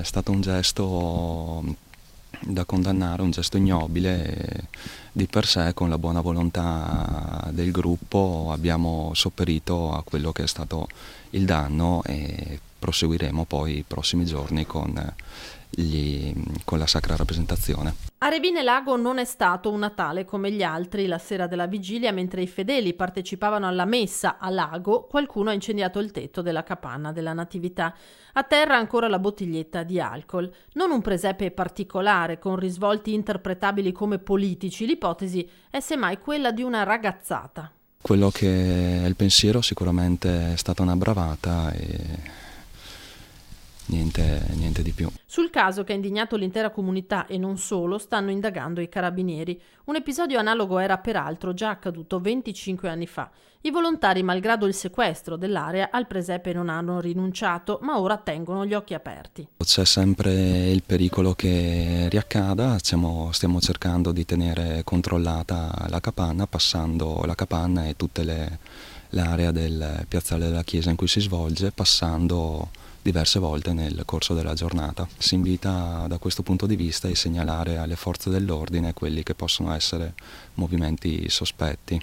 È stato un gesto da condannare, un gesto ignobile e di per sé, con la buona volontà del gruppo, abbiamo sopperito a quello che è stato il danno e proseguiremo poi i prossimi giorni con la sacra rappresentazione. A Rebine Lago non è stato un Natale come gli altri. La sera della vigilia, mentre i fedeli partecipavano alla messa a lago, qualcuno ha incendiato il tetto della capanna della Natività. A terra ancora la bottiglietta di alcol. Non un presepe particolare, con risvolti interpretabili come politici. L'ipotesi è semmai quella di una ragazzata. Quello che è il pensiero sicuramente è stata una bravata e niente di più. Sul caso, che ha indignato l'intera comunità e non solo, stanno indagando i carabinieri. Un episodio analogo era peraltro già accaduto 25 anni fa. I volontari, malgrado il sequestro dell'area, al presepe non hanno rinunciato, ma ora tengono gli occhi aperti. C'è sempre il pericolo che riaccada, stiamo cercando di tenere controllata la capanna, passando la capanna e l'area del piazzale della chiesa in cui si svolge, passando diverse volte nel corso della giornata. Si invita da questo punto di vista a segnalare alle forze dell'ordine quelli che possono essere movimenti sospetti.